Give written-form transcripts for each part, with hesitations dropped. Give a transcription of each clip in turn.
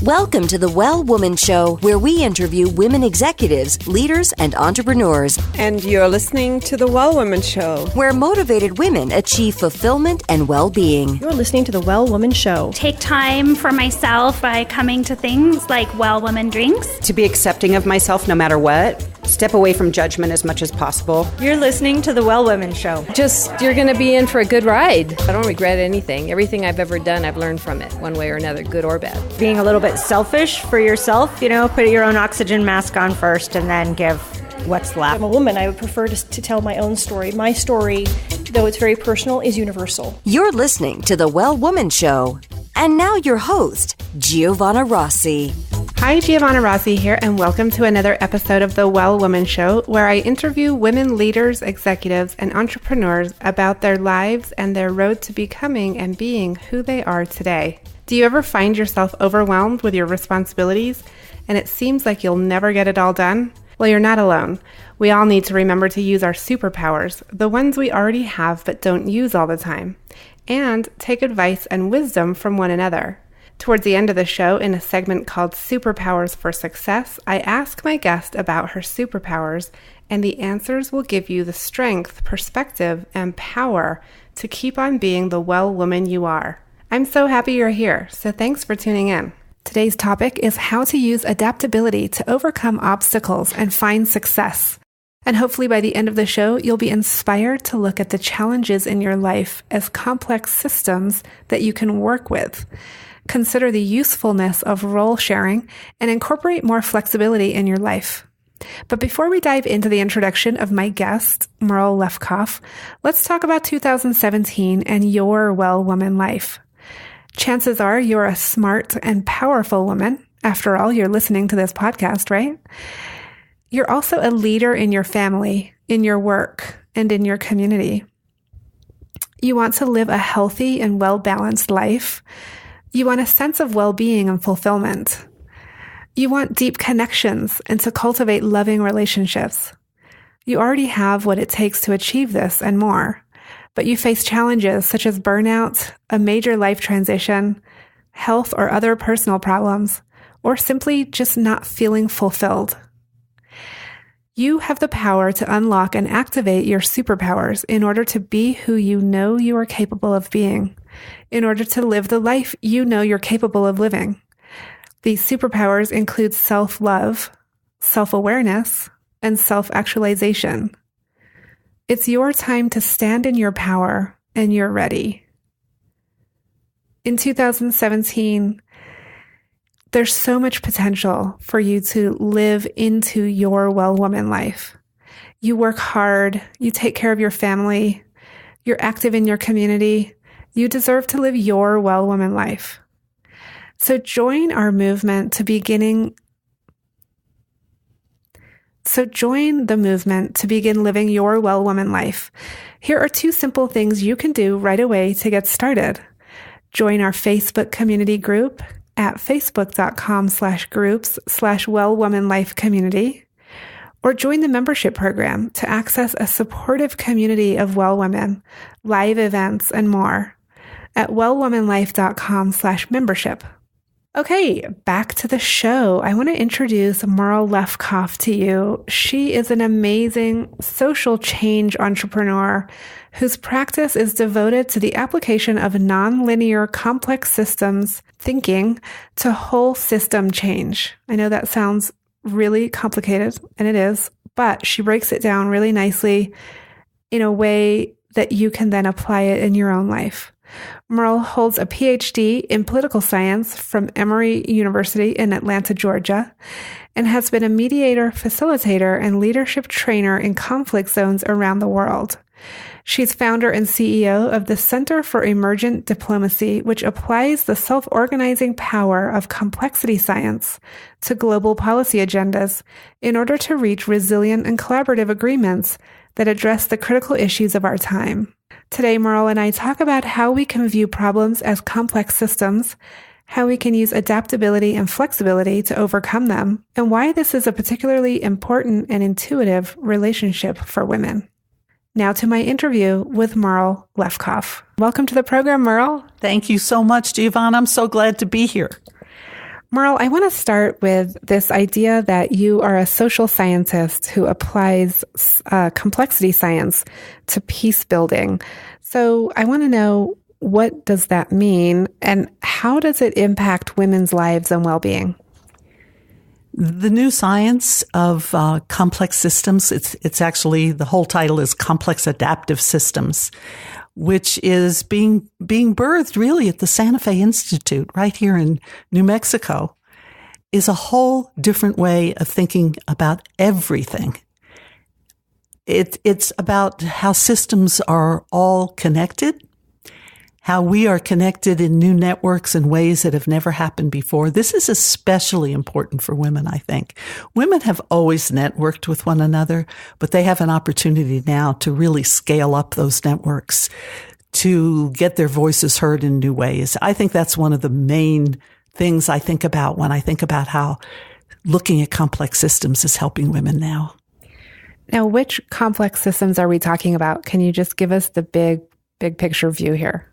Welcome to the Well Woman Show, where we interview women executives, leaders, and entrepreneurs. And you're listening to the Well Woman Show, where motivated women achieve fulfillment and well-being. You're listening to the Well Woman Show. Take time for myself by coming to things like Well Woman drinks. To be accepting of myself no matter what. Step away from judgment as much as possible. You're listening to the Well Woman Show. You're going to be in for a good ride. I don't regret anything. Everything I've ever done, I've learned from it, one way or another, good or bad. Being a little bit selfish for yourself, put your own oxygen mask on first and then give what's left. I'm a woman. I would prefer to tell my own story. My story, though it's very personal, is universal. You're listening to the Well Woman Show. And now your host, Giovanna Rossi. Hi, Giovanna Rossi here, and welcome to another episode of the Well Woman Show, where I interview women leaders, executives, and entrepreneurs about their lives and their road to becoming and being who they are today. Do you ever find yourself overwhelmed with your responsibilities, and it seems like you'll never get it all done? Well, you're not alone. We all need to remember to use our superpowers, the ones we already have but don't use all the time, and take advice and wisdom from one another. Towards the end of the show, in a segment called Superpowers for Success, I ask my guest about her superpowers, and the answers will give you the strength, perspective, and power to keep on being the well woman you are. I'm so happy you're here, so thanks for tuning in. Today's topic is how to use adaptability to overcome obstacles and find success. And hopefully by the end of the show, you'll be inspired to look at the challenges in your life as complex systems that you can work with. Consider the usefulness of role sharing and incorporate more flexibility in your life. But before we dive into the introduction of my guest, Merle Lefkoff, let's talk about 2017 and your well woman life. Chances are you're a smart and powerful woman. After all, you're listening to this podcast, right? You're also a leader in your family, in your work, and in your community. You want to live a healthy and well-balanced life. You want a sense of well-being and fulfillment. You want deep connections and to cultivate loving relationships. You already have what it takes to achieve this and more, but you face challenges such as burnout, a major life transition, health or other personal problems, or simply just not feeling fulfilled. You have the power to unlock and activate your superpowers in order to be who you know you are capable of being, in order to live the life you know you're capable of living. These superpowers include self-love, self-awareness, and self-actualization. It's your time to stand in your power, and you're ready. In 2017, there's so much potential for you to live into your well woman life. You work hard, you take care of your family, you're active in your community. You deserve to live your well woman life. So join our movement to begin living your well woman life. Here are 2 simple things you can do right away to get started. Join our Facebook community group at facebook.com/groups/wellwomanlifecommunity, or join the membership program to access a supportive community of well women, live events, and more at wellwomanlife.com/membership. Okay, back to the show. I want to introduce Merle Lefkoff to you. She is an amazing social change entrepreneur whose practice is devoted to the application of nonlinear complex systems thinking to whole system change. I know that sounds really complicated, and it is, but she breaks it down really nicely in a way that you can then apply it in your own life. Merle holds a PhD in political science from Emory University in Atlanta, Georgia, and has been a mediator, facilitator, and leadership trainer in conflict zones around the world. She's founder and CEO of the Center for Emergent Diplomacy, which applies the self-organizing power of complexity science to global policy agendas in order to reach resilient and collaborative agreements that address the critical issues of our time. Today, Merle and I talk about how we can view problems as complex systems, how we can use adaptability and flexibility to overcome them, and why this is a particularly important and intuitive relationship for women. Now to my interview with Merle Lefkoff. Welcome to the program, Merle. Thank you so much, Giovanna. I'm so glad to be here. Merle, I want to start with this idea that you are a social scientist who applies complexity science to peace building. So I want to know, what does that mean, and how does it impact women's lives and well-being? The new science of complex systems, it's actually, the whole title is Complex Adaptive Systems, which is being birthed really at the Santa Fe Institute right here in New Mexico, is a whole different way of thinking about everything. It's about how systems are all connected, how we are connected in new networks in ways that have never happened before. This is especially important for women, I think. Women have always networked with one another, but they have an opportunity now to really scale up those networks, to get their voices heard in new ways. I think that's one of the main things I think about when I think about how looking at complex systems is helping women now. Now, which complex systems are we talking about? Can you just give us the big picture view here?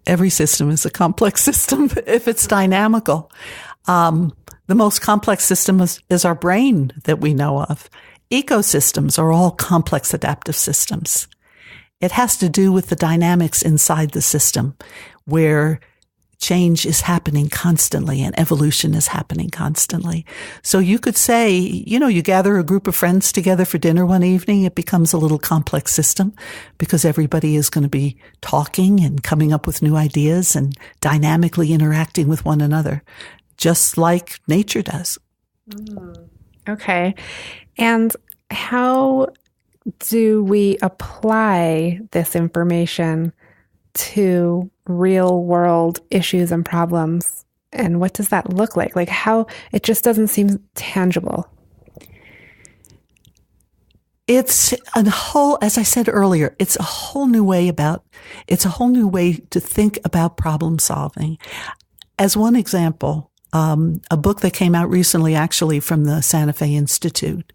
Every system is a complex system if it's dynamical. The most complex system is our brain that we know of. Ecosystems are all complex adaptive systems. It has to do with the dynamics inside the system where change is happening constantly and evolution is happening constantly. So you could say, you gather a group of friends together for dinner one evening, it becomes a little complex system because everybody is going to be talking and coming up with new ideas and dynamically interacting with one another, just like nature does. Okay. And how do we apply this information to real world issues and problems? And what does that look like? Like, how it just doesn't seem tangible. It's as I said earlier, it's a whole new way to think about problem solving. As one example, a book that came out recently, actually from the Santa Fe Institute,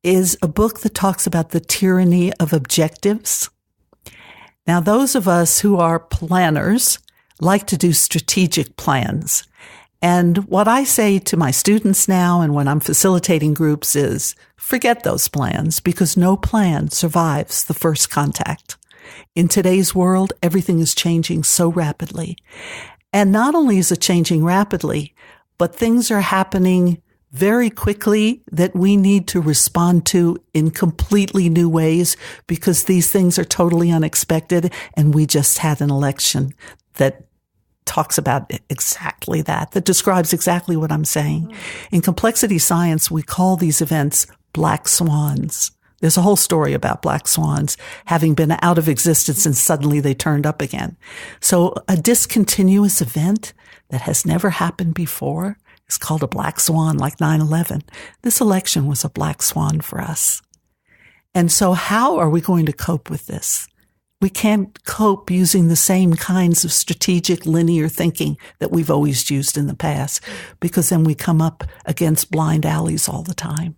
is a book that talks about the tyranny of objectives. Now, those of us who are planners like to do strategic plans. And what I say to my students now and when I'm facilitating groups is, forget those plans because no plan survives the first contact. In today's world, everything is changing so rapidly. And not only is it changing rapidly, but things are happening very quickly that we need to respond to in completely new ways because these things are totally unexpected. And we just had an election that talks about exactly that describes exactly what I'm saying. In complexity science, we call these events black swans. There's a whole story about black swans having been out of existence and suddenly they turned up again. So a discontinuous event that has never happened before is called a black swan, like 9/11. This election was a black swan for us. And so how are we going to cope with this? We can't cope using the same kinds of strategic linear thinking that we've always used in the past, because then we come up against blind alleys all the time.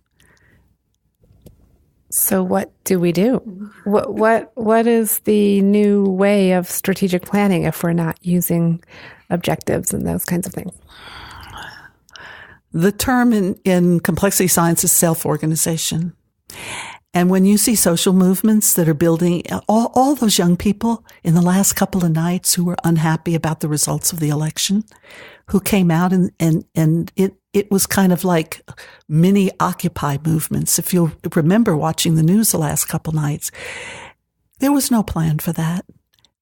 So what do we do? What is the new way of strategic planning if we're not using objectives and those kinds of things? The term in complexity science is self-organization. And when you see social movements that are building, all those young people in the last couple of nights who were unhappy about the results of the election, who came out and it was kind of like mini Occupy movements. If you'll remember watching the news the last couple nights, there was no plan for that.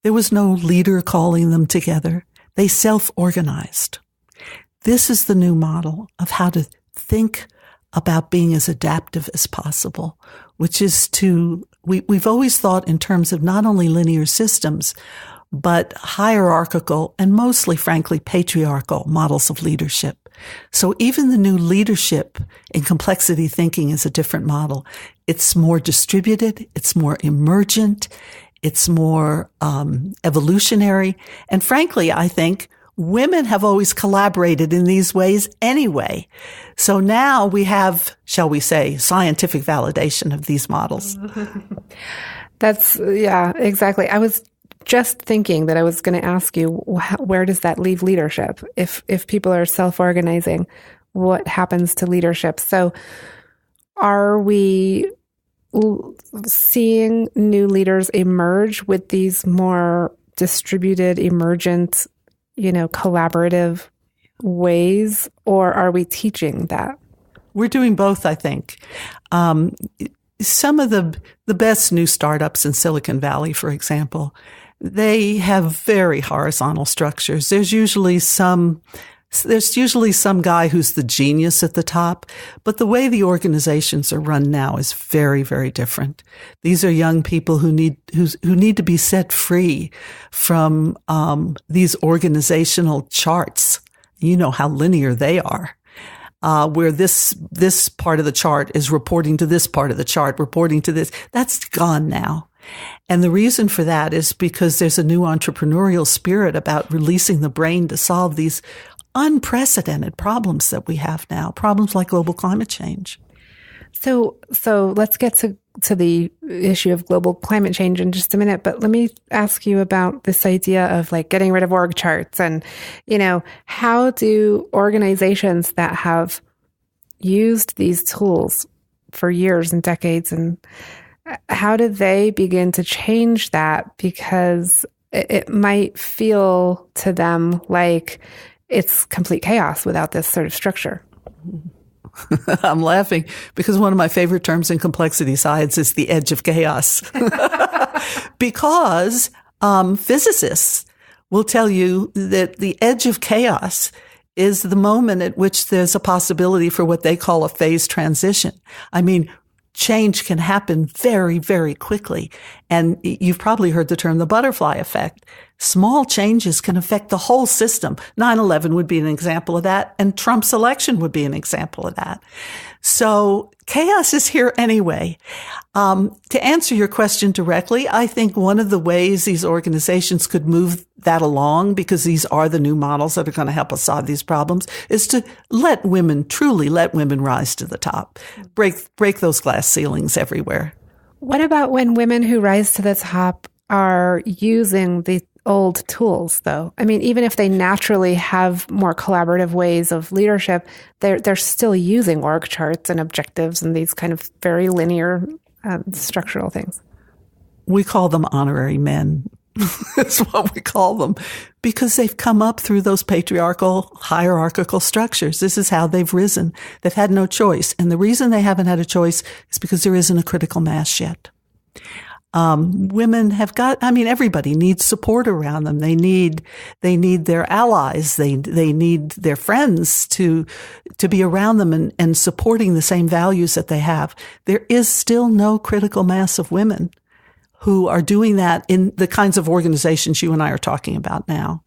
There was no leader calling them together. They self-organized. This is the new model of how to think about being as adaptive as possible, which is we've always thought in terms of not only linear systems, but hierarchical and mostly, frankly, patriarchal models of leadership. So even the new leadership in complexity thinking is a different model. It's more distributed. It's more emergent. It's more evolutionary. And frankly, I think women have always collaborated in these ways anyway. So now we have, shall we say, scientific validation of these models. Yeah, exactly. I was just thinking that I was going to ask you, where does that leave leadership? If people are self-organizing, what happens to leadership? So are we seeing new leaders emerge with these more distributed, emergent, collaborative ways, or are we teaching that? We're doing both, I think. Some of the best new startups in Silicon Valley, for example, they have very horizontal structures. There's usually some guy who's the genius at the top, but the way the organizations are run now is very, very different. These are young people who need to be set free from these organizational charts. You know how linear they are. Where this part of the chart is reporting to this part of the chart, reporting to this. That's gone now. And the reason for that is because there's a new entrepreneurial spirit about releasing the brain to solve these unprecedented problems that we have now, problems like global climate change. So let's get to the issue of global climate change in just a minute, but let me ask you about this idea of like getting rid of org charts and, how do organizations that have used these tools for years and decades, and how do they begin to change that? Because it might feel to them like it's complete chaos without this sort of structure. I'm laughing because one of my favorite terms in complexity science is the edge of chaos. Because physicists will tell you that the edge of chaos is the moment at which there's a possibility for what they call a phase transition. I mean, change can happen very, very quickly. And you've probably heard the term the butterfly effect. Small changes can affect the whole system. 9/11 would be an example of that, and Trump's election would be an example of that. So chaos is here anyway. To answer your question directly, I think one of the ways these organizations could move that along, because these are the new models that are going to help us solve these problems, is to truly let women rise to the top, break those glass ceilings everywhere. What about when women who rise to the top are using the old tools, though? I mean, even if they naturally have more collaborative ways of leadership, they're still using org charts and objectives and these kind of very linear structural things. We call them honorary men. That's what we call them, because they've come up through those patriarchal, hierarchical structures. This is how they've risen. They've had no choice. And the reason they haven't had a choice is because there isn't a critical mass yet. Women have everybody needs support around them. They need their allies. They need their friends to be around them and supporting the same values that they have. There is still no critical mass of women who are doing that in the kinds of organizations you and I are talking about now.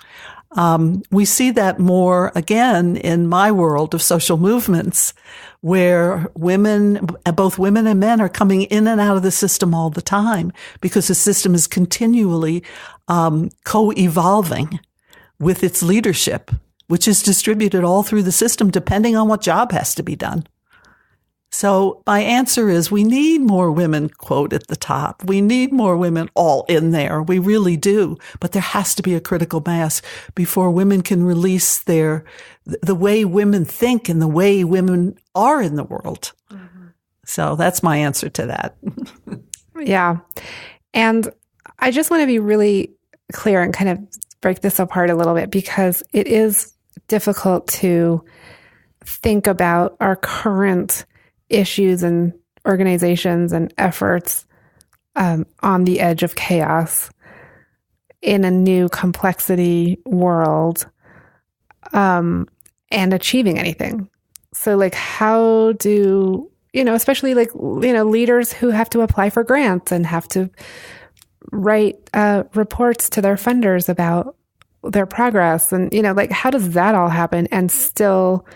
We see that more again in my world of social movements, where both women and men are coming in and out of the system all the time, because the system is continually co-evolving with its leadership, which is distributed all through the system depending on what job has to be done. So my answer is we need more women, quote, at the top. We need more women all in there. We really do. But there has to be a critical mass before women can release the way women think and the way women are in the world. Mm-hmm. So that's my answer to that. Yeah. And I just want to be really clear and kind of break this apart a little bit, because it is difficult to think about our current issues and organizations and efforts on the edge of chaos in a new complexity world and achieving anything. So like, how do, especially like, leaders who have to apply for grants and have to write reports to their funders about their progress, and, like, how does that all happen and still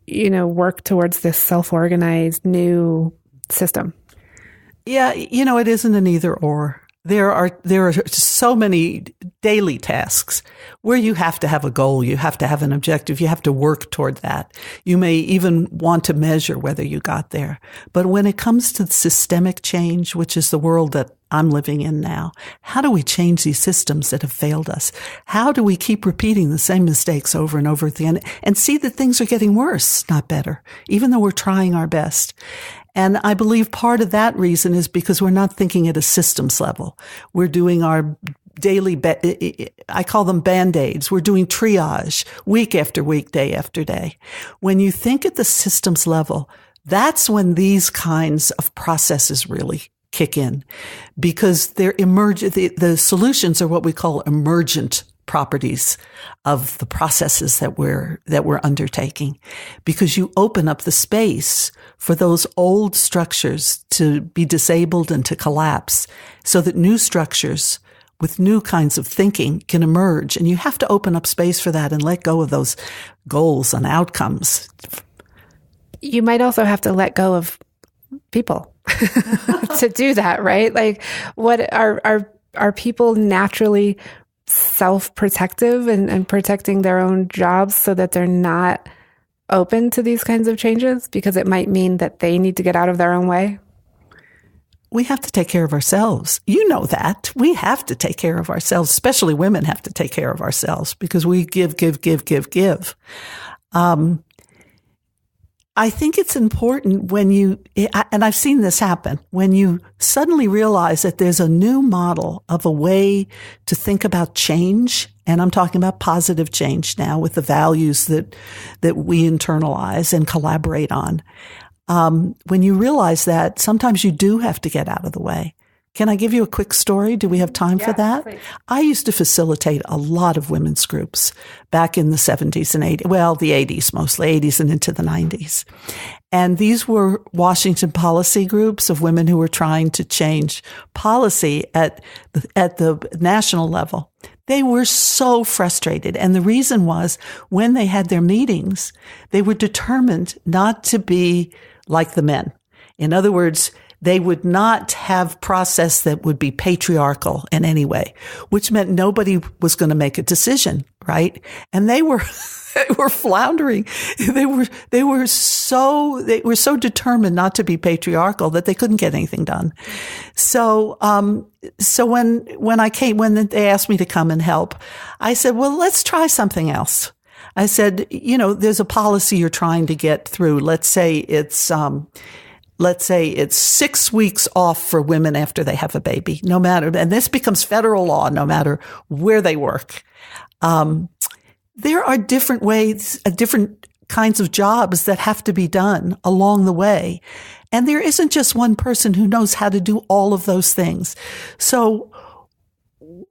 work towards this self-organized new system? Yeah, it isn't an either or. There are so many daily tasks where you have to have a goal, you have to have an objective, you have to work toward that. You may even want to measure whether you got there. But when it comes to systemic change, which is the world that I'm living in now, how do we change these systems that have failed us? How do we keep repeating the same mistakes over and over again and see that things are getting worse, not better, even though we're trying our best? And I believe part of that reason is because we're not thinking at a systems level. We're doing our daily, I call them Band-Aids. We're doing triage week after week, day after day. When you think at the systems level, that's when these kinds of processes really kick in, because they're the solutions are what we call emergent properties of the processes that we're undertaking, because you open up the space for those old structures to be disabled and to collapse so that new structures with new kinds of thinking can emerge. And you have to open up space for that and let go of those goals and outcomes. You might also have to let go of people to do that, right? Like, what are people naturally self-protective and protecting their own jobs so that they're not open to these kinds of changes because it might mean that they need to get out of their own way? We have to take care of ourselves. You know that. We have to take care of ourselves, especially women have to take care of ourselves because we give. I think it's important when and I've seen this happen, when you suddenly realize that there's a new model of a way to think about change. And I'm talking about positive change now with the values that we internalize and collaborate on. When you realize that, sometimes you do have to get out of the way. Can I give you a quick story? Do we have time for that? Please. I used to facilitate a lot of women's groups back in the 70s and 80s, well, the 80s mostly, 80s and into the 90s. And these were Washington policy groups of women who were trying to change policy at the national level. They were so frustrated. And the reason was when they had their meetings, they were determined not to be like the men. In other words, they would not have process that would be patriarchal in any way, which meant nobody was going to make a decision, right? And they were floundering. They were so determined not to be patriarchal that they couldn't get anything done. So when they asked me to come and help, I said, well, let's try something else. I said, there's a policy you're trying to get through. Let's say it's 6 weeks off for women after they have a baby, and this becomes federal law no matter where they work. There are different ways, different kinds of jobs that have to be done along the way. And there isn't just one person who knows how to do all of those things. So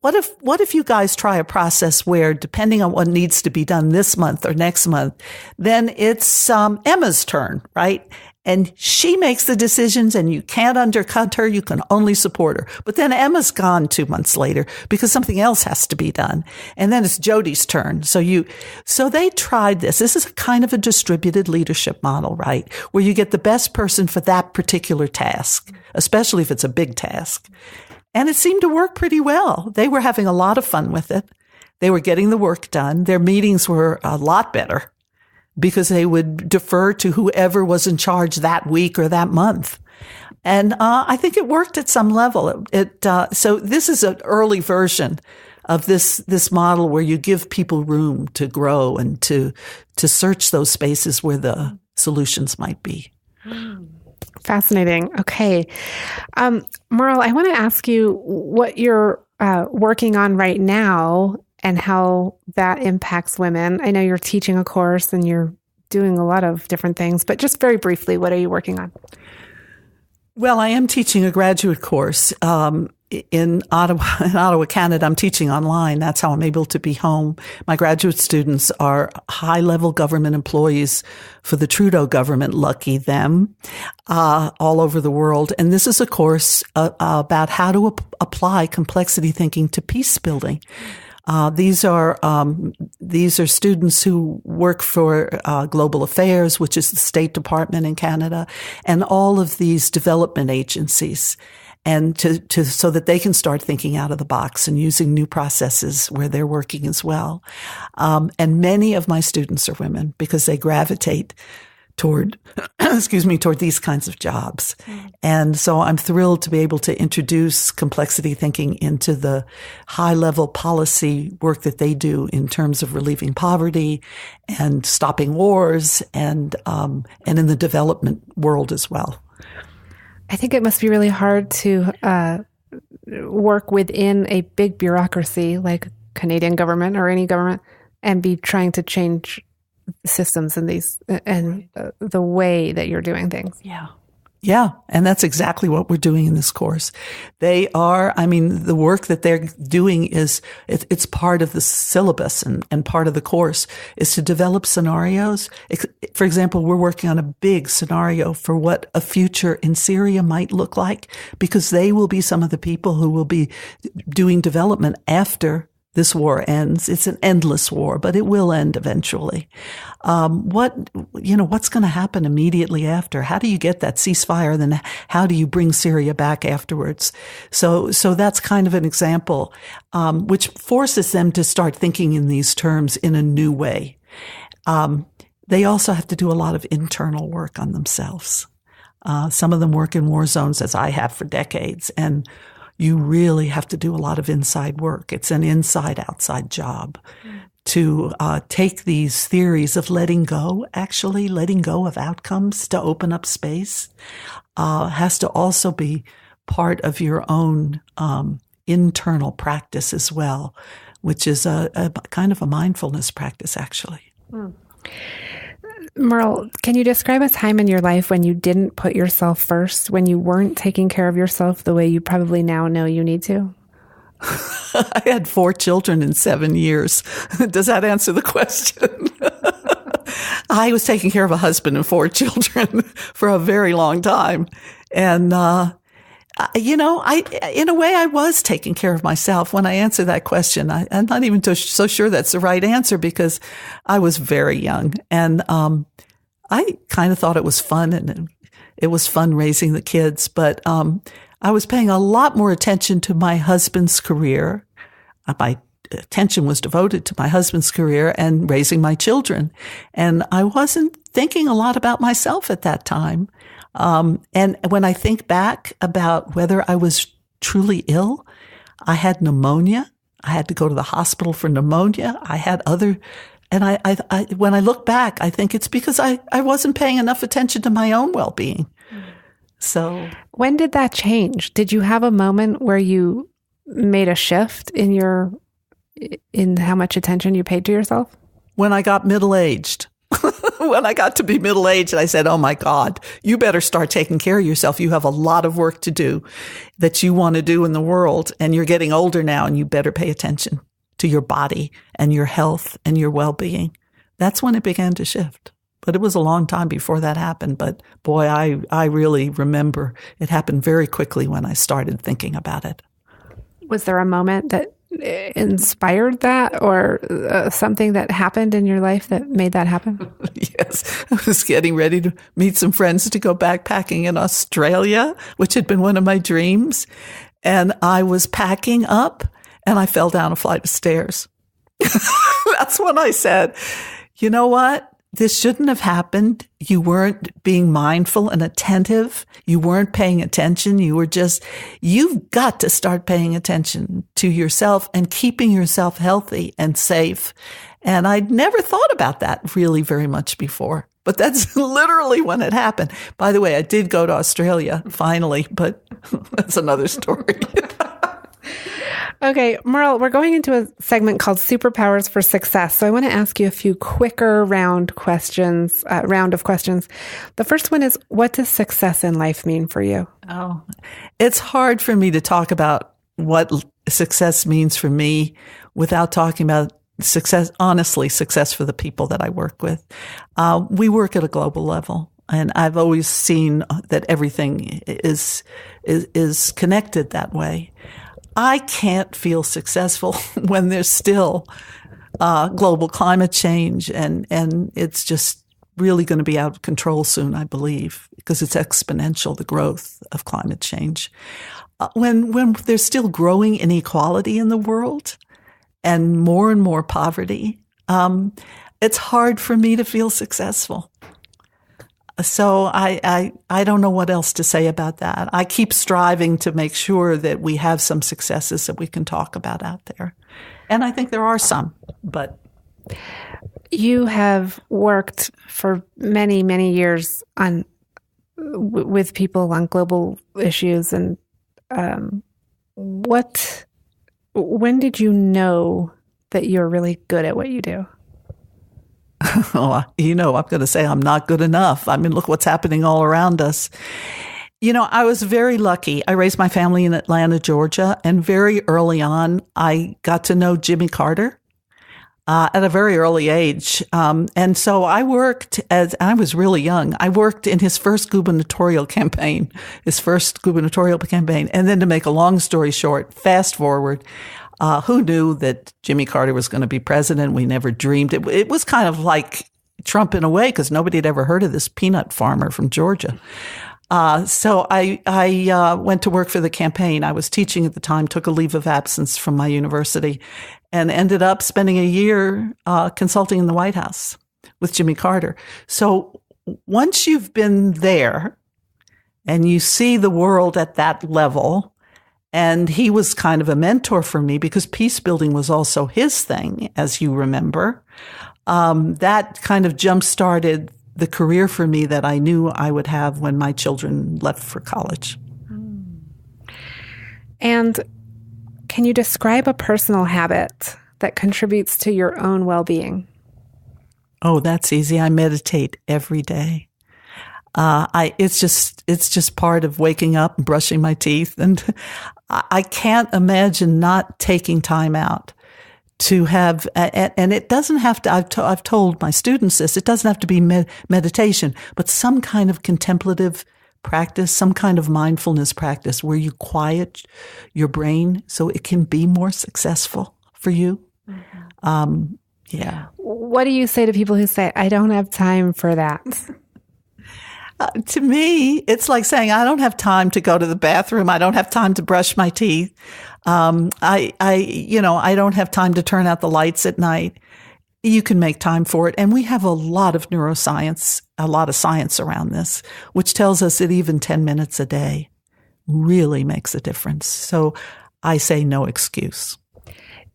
what if you guys try a process where, depending on what needs to be done this month or next month, then it's Emma's turn, right? And she makes the decisions and you can't undercut her. You can only support her. But then Emma's gone 2 months later because something else has to be done. And then it's Jody's turn. So they tried this. This is a kind of a distributed leadership model, right? Where you get the best person for that particular task, especially if it's a big task. And it seemed to work pretty well. They were having a lot of fun with it. They were getting the work done. Their meetings were a lot better, because they would defer to whoever was in charge that week or that month. And I think it worked at some level. So this is an early version of this model where you give people room to grow and to search those spaces where the solutions might be. Fascinating. Okay. Merle, I want to ask you what you're working on right now and how that impacts women. I know you're teaching a course and you're doing a lot of different things, but just very briefly, what are you working on? Well, I am teaching a graduate course in Ottawa, Canada. I'm teaching online. That's how I'm able to be home. My graduate students are high-level government employees for the Trudeau government, lucky them, all over the world. And this is a course about how to apply complexity thinking to peace building. These are students who work for Global Affairs, which is the State Department in Canada, and all of these development agencies. and so that they can start thinking out of the box and using new processes where they're working as well. And many of my students are women because they gravitate toward these kinds of jobs. And so I'm thrilled to be able to introduce complexity thinking into the high level policy work that they do in terms of relieving poverty and stopping wars and in the development world as well. I think it must be really hard to work within a big bureaucracy like Canadian government or any government and be trying to change systems and the way that you're doing things. Yeah. And that's exactly what we're doing in this course. The work that they're doing it's part of the syllabus and part of the course is to develop scenarios. For example, we're working on a big scenario for what a future in Syria might look like, because they will be some of the people who will be doing development after this war ends. It's an endless war, but it will end eventually. What's going to happen immediately after? How do you get that ceasefire? Then how do you bring Syria back afterwards? So that's kind of an example, which forces them to start thinking in these terms in a new way. They also have to do a lot of internal work on themselves. Some of them work in war zones, as I have for decades, and you really have to do a lot of inside work. It's an inside-outside job to take these theories of letting go of outcomes to open up space, has to also be part of your own internal practice as well, which is a kind of a mindfulness practice, actually. Merle, can you describe a time in your life when you didn't put yourself first, when you weren't taking care of yourself the way you probably now know you need to? I had 4 children in 7 years. Does that answer the question? I was taking care of a husband and 4 children for a very long time. And, in a way, I was taking care of myself. When I answer that question, I'm not even so sure that's the right answer because I was very young. And I kind of thought it was fun, and it was fun raising the kids. But I was paying a lot more attention to my husband's career. My attention was devoted to my husband's career and raising my children. And I wasn't thinking a lot about myself at that time. And when I think back about whether I was truly ill, I had pneumonia. I had to go to the hospital for pneumonia. I had and I when I look back, I think it's because I wasn't paying enough attention to my own well-being. So when did that change? Did you have a moment where you made a shift in how much attention you paid to yourself? When I got middle-aged. When I got to be middle-aged, I said, oh my God, you better start taking care of yourself. You have a lot of work to do that you want to do in the world, and you're getting older now, and you better pay attention to your body and your health and your well-being. That's when it began to shift. But it was a long time before that happened. But boy, I really remember it happened very quickly when I started thinking about it. Was there a moment that inspired that, or something that happened in your life that made that happen? Yes. I was getting ready to meet some friends to go backpacking in Australia, which had been one of my dreams. And I was packing up and I fell down a flight of stairs. That's when I said, you know what? This shouldn't have happened. You weren't being mindful and attentive. You weren't paying attention. You've got to start paying attention to yourself and keeping yourself healthy and safe. And I'd never thought about that really very much before. But that's literally when it happened. By the way, I did go to Australia finally, but that's another story. Okay, Merle, we're going into a segment called Superpowers for Success. So I want to ask you a few quicker round of questions. The first one is, what does success in life mean for you? Oh, it's hard for me to talk about what success means for me without talking about success for the people that I work with. We work at a global level. And I've always seen that everything is connected that way. I can't feel successful when there's still global climate change, and it's just really going to be out of control soon, I believe, because it's exponential, the growth of climate change. when there's still growing inequality in the world and more poverty, it's hard for me to feel successful. So I don't know what else to say about that. I keep striving to make sure that we have some successes that we can talk about out there. And I think there are some, but... You have worked for many, many years with people on global issues. And when did you know that you're really good at what you do? Oh, I'm going to say I'm not good enough. I mean, look what's happening all around us. I was very lucky. I raised my family in Atlanta, Georgia, and very early on, I got to know Jimmy Carter at a very early age. And so I worked I was really young. I worked in his first gubernatorial campaign. And then to make a long story short, fast forward, who knew that Jimmy Carter was going to be president? We never dreamed. It was kind of like Trump in a way, because nobody had ever heard of this peanut farmer from Georgia. So I went to work for the campaign. I was teaching at the time, took a leave of absence from my university, and ended up spending a year consulting in the White House with Jimmy Carter. So once you've been there and you see the world at that level, and he was kind of a mentor for me because peace building was also his thing, as you remember, that kind of jump-started the career for me that I knew I would have when my children left for college. And can you describe a personal habit that contributes to your own well-being? Oh, that's easy. I meditate every day. It's just part of waking up and brushing my teeth. And I can't imagine not taking time out to have, and it doesn't have to, I've told my students this, it doesn't have to be meditation, but some kind of contemplative practice, some kind of mindfulness practice where you quiet your brain so it can be more successful for you. Mm-hmm. Yeah. What do you say to people who say, I don't have time for that? To me, it's like saying, I don't have time to go to the bathroom. I don't have time to brush my teeth. I don't have time to turn out the lights at night. You can make time for it. And we have a lot of neuroscience, a lot of science around this, which tells us that even 10 minutes a day really makes a difference. So I say no excuse.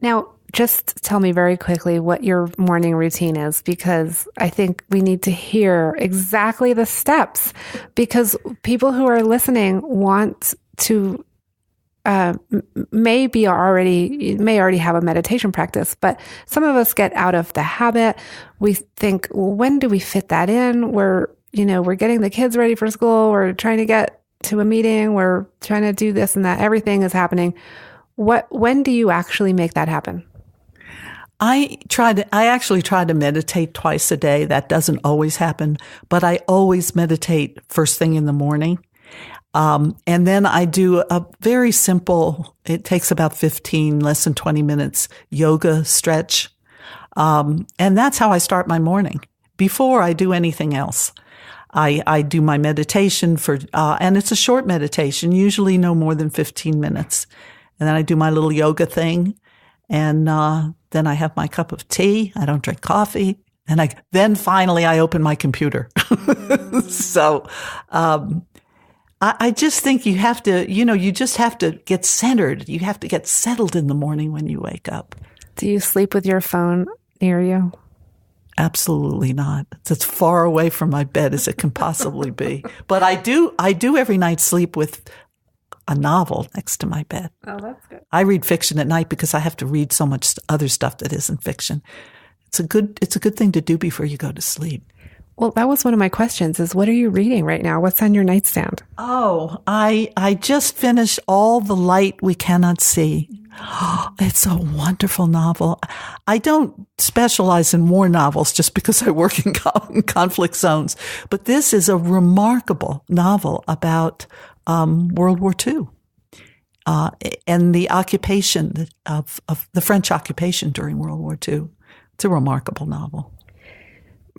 Now, just tell me very quickly what your morning routine is, because I think we need to hear exactly the steps, because people who are listening want to may already have a meditation practice, but some of us get out of the habit. We think, well, when do we fit that in? We're getting the kids ready for school. We're trying to get to a meeting. We're trying to do this and that. Everything is happening. When do you actually make that happen? I actually try to meditate twice a day. That doesn't always happen, but I always meditate first thing in the morning. And then I do a very simple, it takes about less than 20 minutes, yoga stretch. And that's how I start my morning before I do anything else. I do my meditation and it's a short meditation, usually no more than 15 minutes. And then I do my little yoga thing. And then I have my cup of tea. I don't drink coffee. And then finally I open my computer. So I just think you have to, you just have to get centered. You have to get settled in the morning when you wake up. Do you sleep with your phone near you? Absolutely not. It's as far away from my bed as it can possibly be. But I do every night sleep with a novel next to my bed. Oh, that's good. I read fiction at night because I have to read so much other stuff that isn't fiction. It's a good thing to do before you go to sleep. Well, that was one of my questions is, what are you reading right now? What's on your nightstand? Oh, I just finished All the Light We Cannot See. It's a wonderful novel. I don't specialize in war novels just because I work in conflict zones, but this is a remarkable novel about World War II and the occupation of the French occupation during World War II. It's a remarkable novel.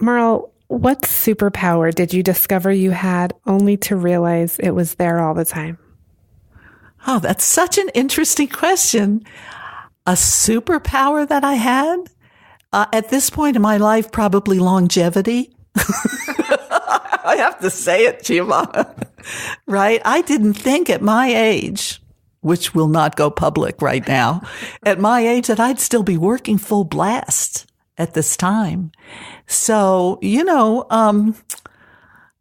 Merle, what superpower did you discover you had only to realize it was there all the time? Oh, that's such an interesting question. A superpower that I had? At this point in my life, probably longevity. I have to say it, Giovanna. Right? I didn't think at my age, which will not go public right now, at my age that I'd still be working full blast at this time. So,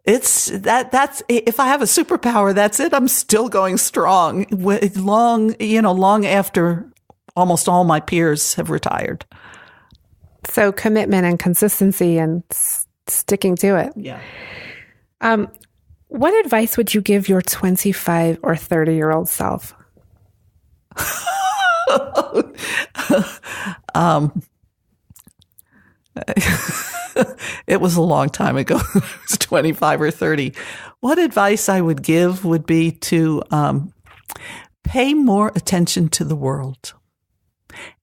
it's that's if I have a superpower, that's it. I'm still going strong long after almost all my peers have retired. So commitment and consistency and sticking to it. Yeah. What advice would you give your 25 or 30-year-old self? It was a long time ago. I was 25 or 30. What advice I would give would be to pay more attention to the world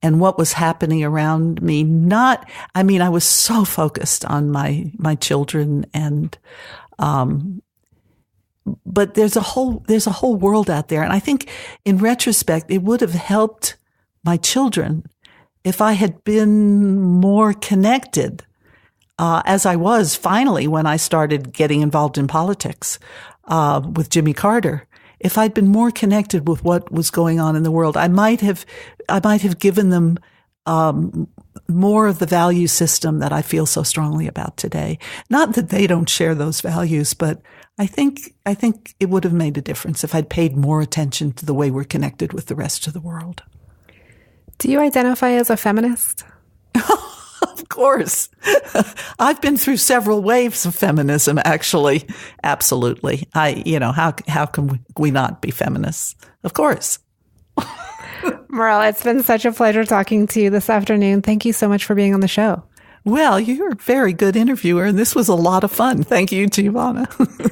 and what was happening around me. I was so focused on my children but there's a whole world out there. And I think in retrospect, it would have helped my children if I had been more connected, as I was finally when I started getting involved in politics, with Jimmy Carter. If I'd been more connected with what was going on in the world, I might have given them, more of the value system that I feel so strongly about today. Not that they don't share those values, but I think it would have made a difference if I'd paid more attention to the way we're connected with the rest of the world. Do you identify as a feminist? Of course. I've been through several waves of feminism, actually. Absolutely. How can we not be feminists? Of course. Merle, it's been such a pleasure talking to you this afternoon. Thank you so much for being on the show. Well, you're a very good interviewer, and this was a lot of fun. Thank you, Giovanna.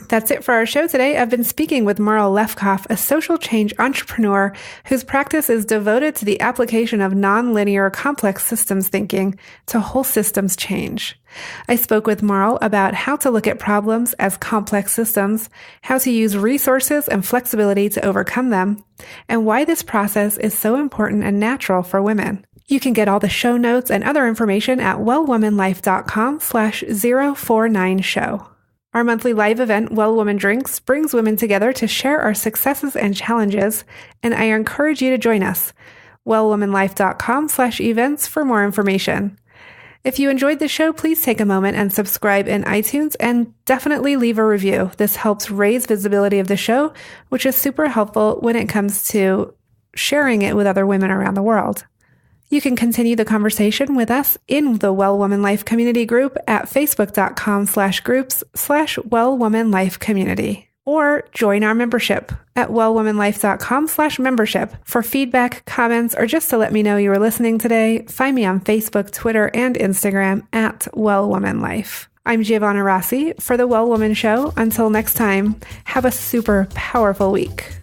That's it for our show today. I've been speaking with Merle Lefkoff, a social change entrepreneur whose practice is devoted to the application of nonlinear complex systems thinking to whole systems change. I spoke with Merle about how to look at problems as complex systems, how to use resources and flexibility to overcome them, and why this process is so important and natural for women. You can get all the show notes and other information at wellwomanlife.com/049show. Our monthly live event, Well Woman Drinks, brings women together to share our successes and challenges, and I encourage you to join us. wellwomanlife.com/events for more information. If you enjoyed the show, please take a moment and subscribe in iTunes and definitely leave a review. This helps raise visibility of the show, which is super helpful when it comes to sharing it with other women around the world. You can continue the conversation with us in the Well Woman Life community group at facebook.com/groups/wellwomanlifecommunity, or join our membership at wellwomanlife.com/membership. For feedback, comments, or just to let me know you were listening today, find me on Facebook, Twitter, and Instagram at Well Woman Life. I'm Giovanna Rossi for The Well Woman Show. Until next time, have a super powerful week.